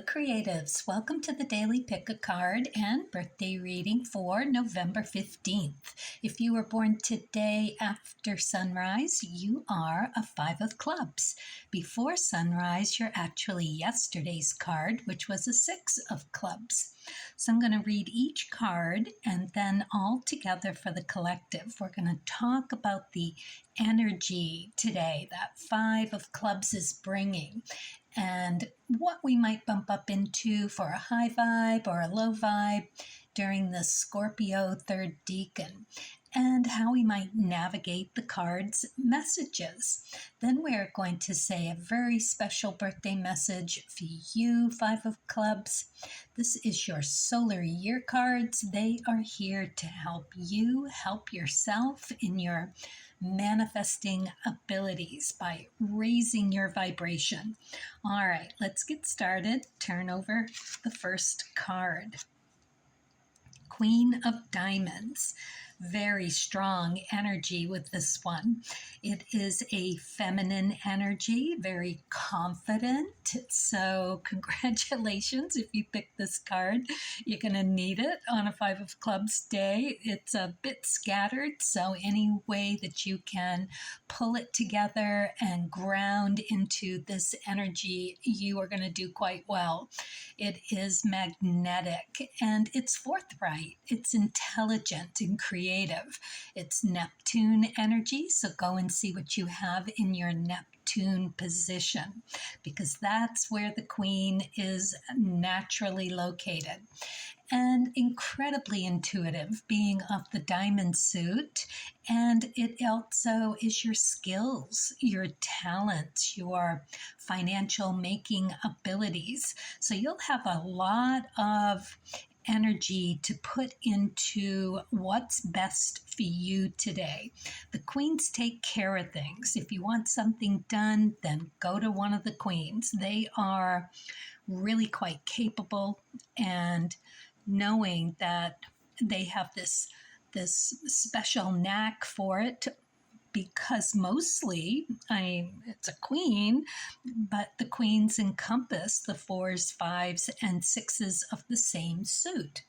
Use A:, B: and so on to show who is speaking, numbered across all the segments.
A: Hello creatives, welcome to the Daily Pick a Card and birthday reading for November 15th. If you were born today after sunrise, you are a 5 of clubs. Before sunrise, you're actually yesterday's card, which was a 6 of clubs. So I'm going to read each card and then all together for the collective. We're going to talk about the energy today that 5 of clubs is bringing, and what we might bump up into for a high vibe or a low vibe during the Scorpio third decan, and how we might navigate the card's messages. Then we're going to say a very special birthday message for you, 5 of clubs. This is your solar year cards. They are here to help you help yourself in your manifesting abilities by raising your vibration. All right, let's get started. Turn over the first card. Queen of Diamonds. Very strong energy with this one. It is a feminine energy, very confident. So congratulations if you picked this card. You're going to need it on a 5 of clubs day. It's a bit scattered, so any way that you can pull it together and ground into this energy, you are going to do quite well. It is magnetic and it's forthright. It's intelligent and creative. It's Neptune energy, so go and see what you have in your Neptune position, because that's where the Queen is naturally located. And incredibly intuitive, being of the diamond suit. And it also is your skills, your talents, your financial making abilities. So you'll have a lot of energy to put into what's best for you today. The queens take care of things. If you want something done, then go to one of the queens. They are really quite capable, and knowing that they have this special knack for it, because mostly, it's a queen, but the queens encompass the 4s, 5s, and 6s of the same suit.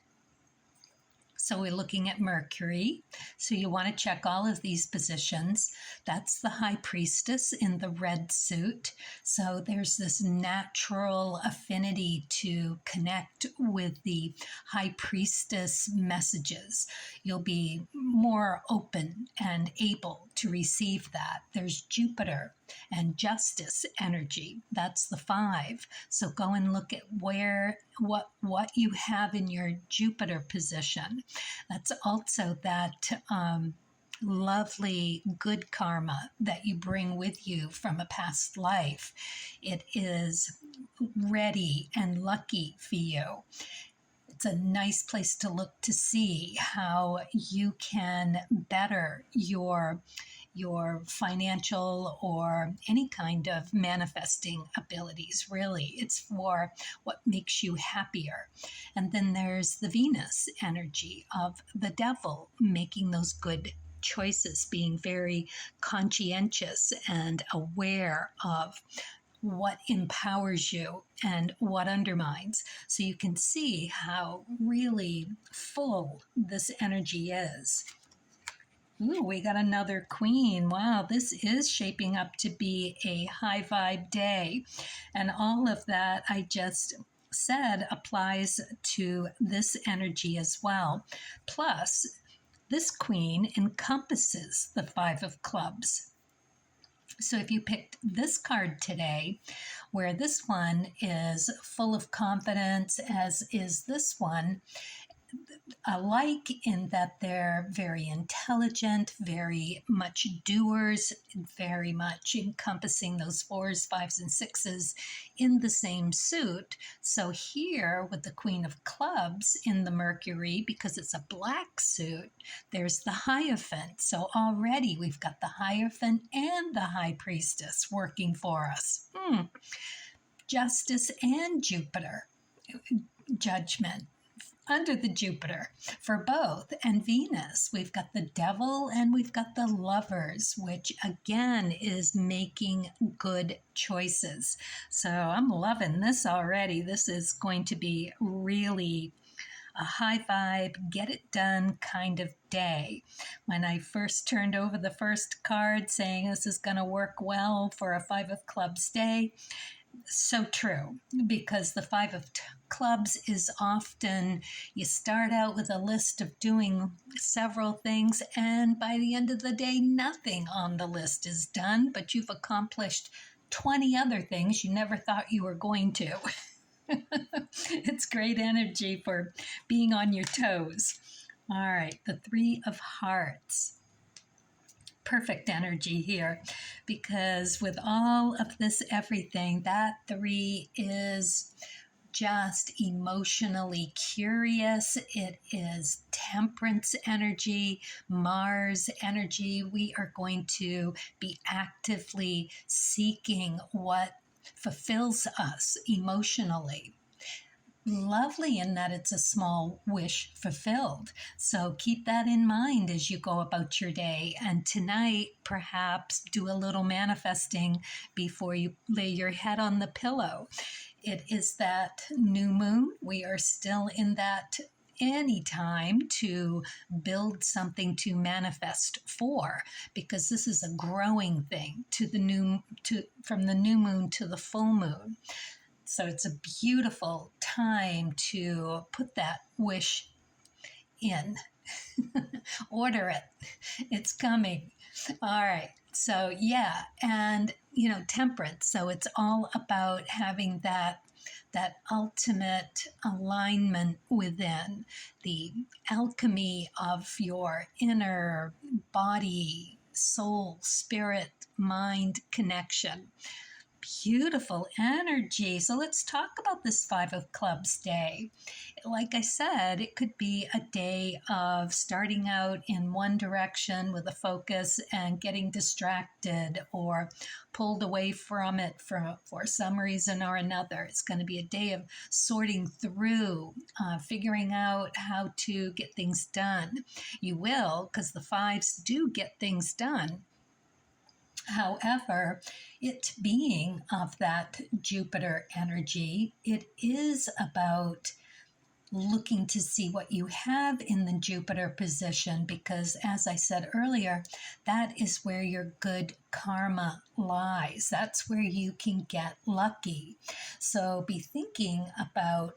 A: So we're looking at Mercury. So you want to check all of these positions. That's the High Priestess in the red suit. So there's this natural affinity to connect with the High Priestess messages. You'll be more open and able to receive that. There's Jupiter and Justice energy. That's the 5. So go and look at what you have in your Jupiter position. That's also that lovely good karma that you bring with you from a past life. It is ready and lucky for you. It's a nice place to look to see how you can better your financial or any kind of manifesting abilities, really. It's for what makes you happier. And then there's the Venus energy of the devil, making those good choices, being very conscientious and aware of what empowers you and what undermines. So you can see how really full this energy is. Ooh, we got another queen. Wow, this is shaping up to be a high vibe day. And all of that I just said applies to this energy as well. Plus, this queen encompasses the 5 of clubs. So if you picked this card today, where this one is full of confidence, as is this one, alike in that they're very intelligent, very much doers, very much encompassing those 4s, 5s, and 6s in the same suit. So here with the Queen of Clubs in the Mercury, because it's a black suit, there's the Hierophant. So already we've got the Hierophant and the High Priestess working for us. Justice and Jupiter, Judgment, under the Jupiter for both. And Venus, we've got the devil and we've got the lovers, which again is making good choices. So I'm loving this already. This is going to be really a high vibe, get it done kind of day. When I first turned over the first card saying this is going to work well for a Five of Clubs day, so true, because the Five of Clubs is often you start out with a list of doing several things, and by the end of the day, nothing on the list is done, but you've accomplished 20 other things you never thought you were going to. It's great energy for being on your toes. All right, the Three of Hearts. Perfect energy here, because with all of this everything, that three is just emotionally curious. It is temperance energy, Mars energy. We are going to be actively seeking what fulfills us emotionally. Lovely in that it's a small wish fulfilled. So keep that in mind as you go about your day. And tonight, perhaps do a little manifesting before you lay your head on the pillow. It is that new moon. We are still in that any time to build something to manifest for, because this is a growing thing from the new moon to the full moon. So it's a beautiful time to put that wish in. Order it. It's coming. All right. So yeah, and temperance. So it's all about having that ultimate alignment within, the alchemy of your inner body, soul, spirit, mind connection. Beautiful energy. So let's talk about this Five of Clubs day. Like I said, it could be a day of starting out in one direction with a focus and getting distracted or pulled away from it for some reason or another. It's going to be a day of sorting through, figuring out how to get things done. You will, because the fives do get things done. However, it being of that Jupiter energy, it is about looking to see what you have in the Jupiter position, because as I said earlier, that is where your good karma lies. That's where you can get lucky. So be thinking about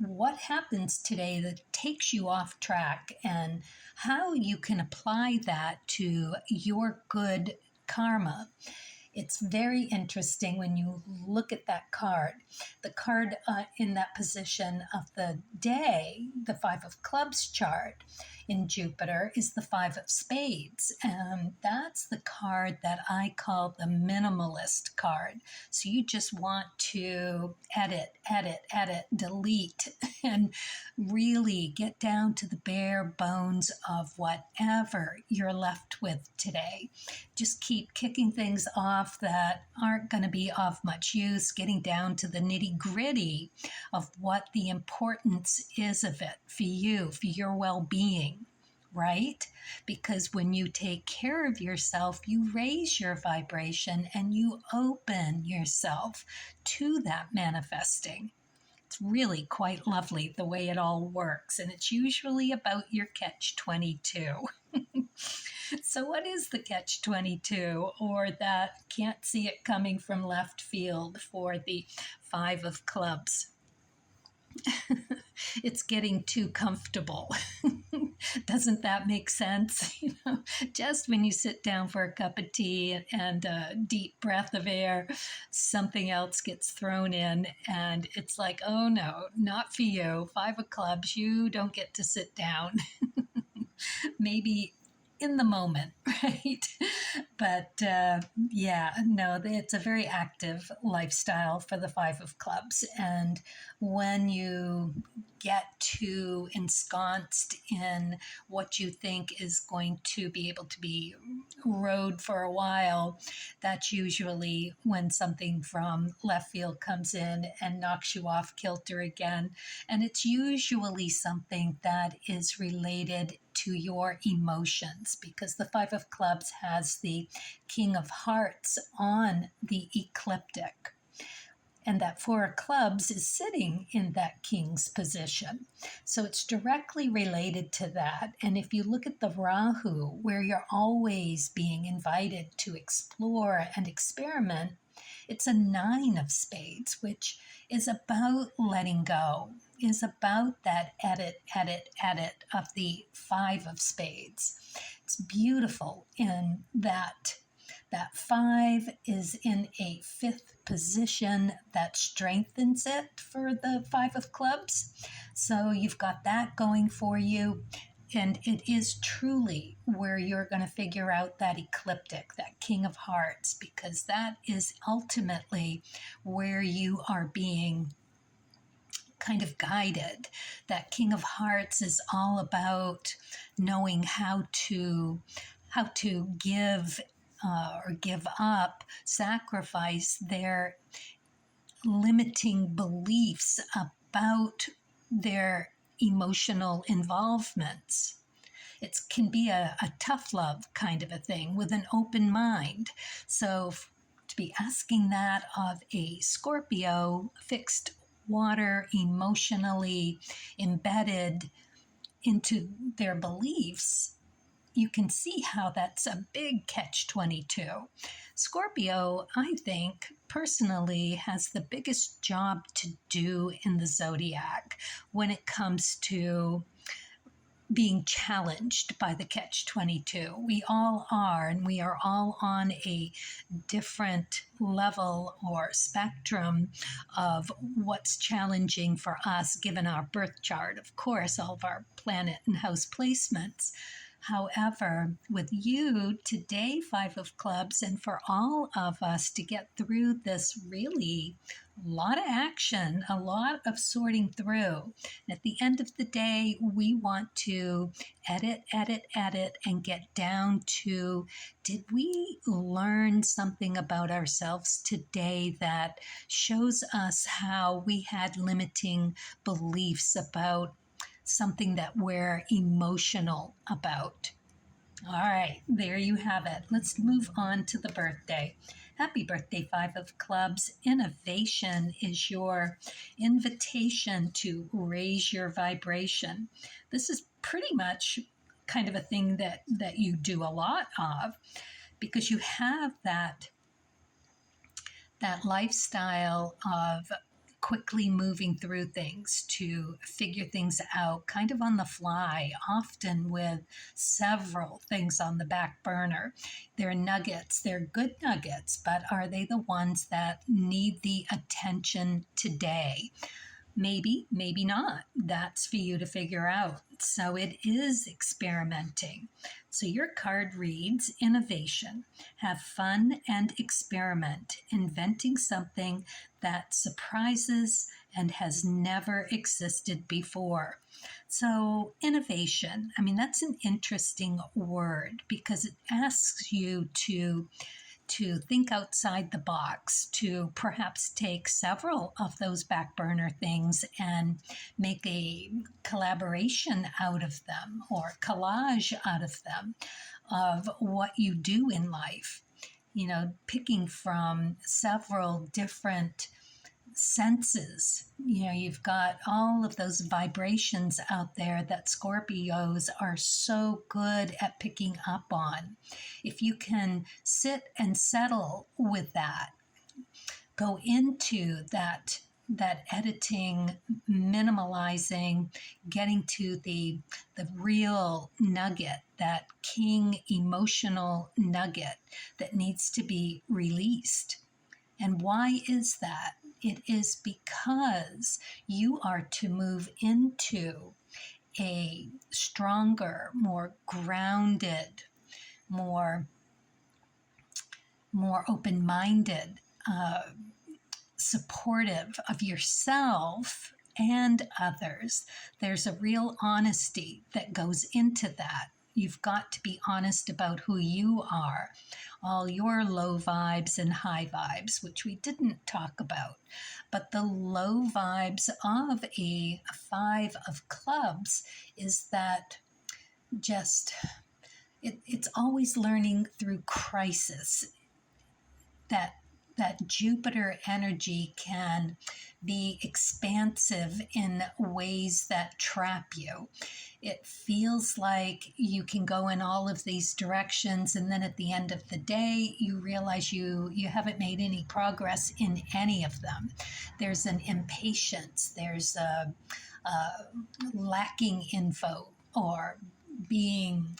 A: what happens today that takes you off track and how you can apply that to your good karma. It's very interesting when you look at that card. The card in that position of the day, the Five of Clubs chart in Jupiter, is the Five of Spades. And that's the card that I call the minimalist card. So you just want to edit, delete, and really get down to the bare bones of whatever you're left with today. Just keep kicking things off that aren't going to be of much use, getting down to the nitty-gritty of what the importance is of it for you, for your well-being, right? Because when you take care of yourself, you raise your vibration and you open yourself to that manifesting. It's really quite lovely the way it all works, and it's usually about your catch-22. So what is the catch-22, or that can't see it coming from left field for the Five of Clubs? It's getting too comfortable. Doesn't that make sense? Just when you sit down for a cup of tea and a deep breath of air, something else gets thrown in, and it's like, oh no, not for you. Five of Clubs, you don't get to sit down. Maybe in the moment, right? But yeah, no, it's a very active lifestyle for the Five of Clubs. And when you get too ensconced in what you think is going to be able to be rode for a while, that's usually when something from left field comes in and knocks you off kilter again. And it's usually something that is related to your emotions, because the Five of Clubs has the King of Hearts on the ecliptic. And that Four of Clubs is sitting in that King's position. So it's directly related to that. And if you look at the Rahu, where you're always being invited to explore and experiment, it's a Nine of Spades, which is about letting go, is about that edit of the Five of Spades. It's beautiful in that that five is in a fifth position that strengthens it for the Five of Clubs. So you've got that going for you. And it is truly where you're going to figure out that ecliptic, that King of Hearts, because that is ultimately where you are being kind of guided. That King of Hearts is all about knowing how to give or give up, sacrifice their limiting beliefs about their emotional involvements. It can be a tough love kind of a thing with an open mind. So to be asking that of a Scorpio, fixed water, emotionally embedded into their beliefs, you can see how that's a big catch-22. Scorpio, I think, personally has the biggest job to do in the zodiac when it comes to being challenged by the catch-22. We all are, and we are all on a different level or spectrum of what's challenging for us given our birth chart, of course, all of our planet and house placements. However, with you today, Five of Clubs, and for all of us to get through this really lot of action, a lot of sorting through. At the end of the day, we want to edit, and get down to, did we learn something about ourselves today that shows us how we had limiting beliefs about something that we're emotional about? All right, there you have it. Let's move on to the birthday. Happy birthday, Five of Clubs. Innovation is your invitation to raise your vibration. This is pretty much kind of a thing that you do a lot of, because you have that lifestyle of quickly moving through things to figure things out kind of on the fly, often with several things on the back burner. They're nuggets, they're good nuggets, but are they the ones that need the attention today? Maybe, maybe not. That's for you to figure out. So it is experimenting. So your card reads innovation. Have fun and experiment, inventing something that surprises and has never existed before. So innovation, I mean, that's an interesting word because it asks you to think outside the box, to perhaps take several of those back burner things and make a collaboration out of them or collage out of them of what you do in life. You know, picking from several different senses. You know, you've got all of those vibrations out there that Scorpios are so good at picking up on. If you can sit and settle with that, go into that editing, minimalizing, getting to the real nugget, that king emotional nugget that needs to be released. And why is that? It is because you are to move into a stronger, more grounded more open-minded, supportive of yourself and others. There's a real honesty that goes into that. You've got to be honest about who you are, all your low vibes and high vibes, which we didn't talk about. But the low vibes of a 5 of clubs is that it's always learning through crisis. That Jupiter energy can be expansive in ways that trap you. It feels like you can go in all of these directions, and then at the end of the day, you realize you haven't made any progress in any of them. There's an impatience, there's a lacking info, or being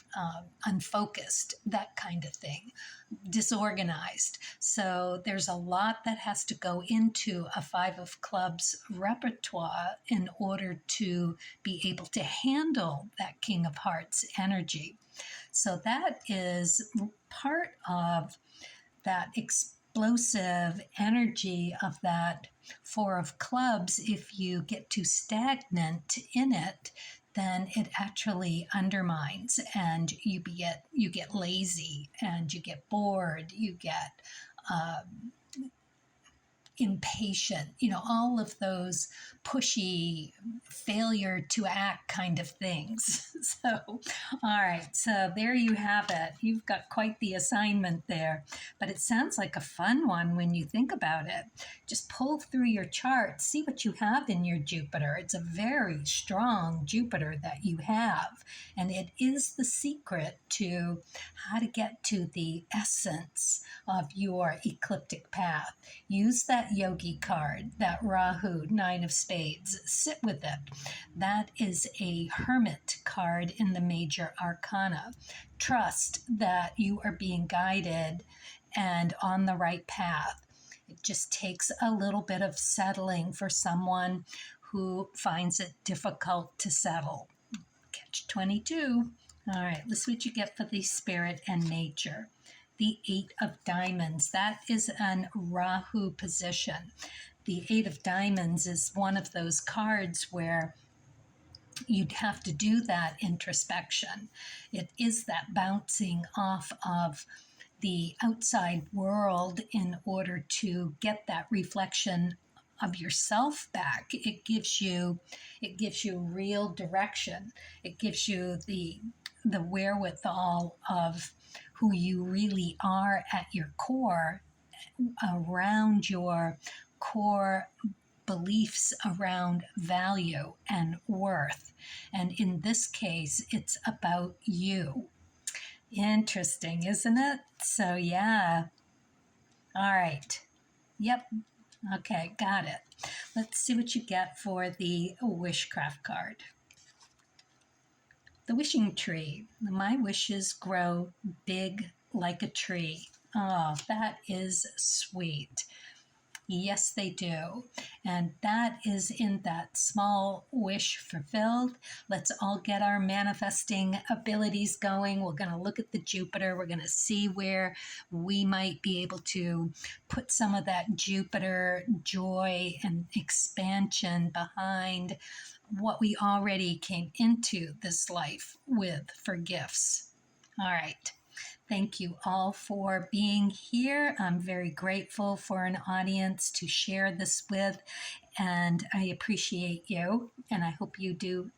A: unfocused, that kind of thing, disorganized. So there's a lot that has to go into a 5 of clubs repertoire in order to be able to handle that King of Hearts energy. So that is part of that explosive energy of that 4 of clubs. If you get too stagnant in it, then it actually undermines, and you get lazy, and you get bored, you get impatient, all of those pushy, failure to act kind of things. So, all right, so there you have it. You've got quite the assignment there, but it sounds like a fun one when you think about it. Just pull through your chart, see what you have in your Jupiter. It's a very strong Jupiter that you have, and it is the secret to how to get to the essence of your ecliptic path. Use that Yogi card, that Rahu, 9 of Spades. Sit with it. That is a Hermit card in the major arcana. Trust that you are being guided and on the right path. It just takes a little bit of settling for someone who finds it difficult to settle. Catch 22. All right, let's see what you get for the spirit and nature. The 8 of Diamonds, that is an Rahu position. The 8 of Diamonds is one of those cards where you'd have to do that introspection. It is that bouncing off of the outside world in order to get that reflection of yourself back. It gives you real direction. It gives you the wherewithal of who you really are at your core, around your core beliefs around value and worth. And in this case, it's about you. Interesting, isn't it? So yeah. All right. Yep. Okay, got it. Let's see what you get for the Wishcraft card. The wishing tree. My wishes grow big like a tree. Oh, that is sweet. Yes, they do. And that is in that small wish fulfilled. Let's all get our manifesting abilities going. We're going to look at the Jupiter. We're going to see where we might be able to put some of that Jupiter joy and expansion behind what we already came into this life with for gifts. All right. Thank you all for being here. I'm very grateful for an audience to share this with, and I appreciate you, and I hope you do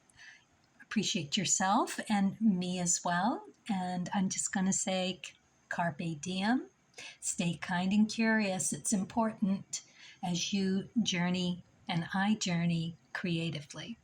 A: appreciate yourself and me as well. And I'm just going to say carpe diem, stay kind and curious. It's important as you journey and I journey creatively.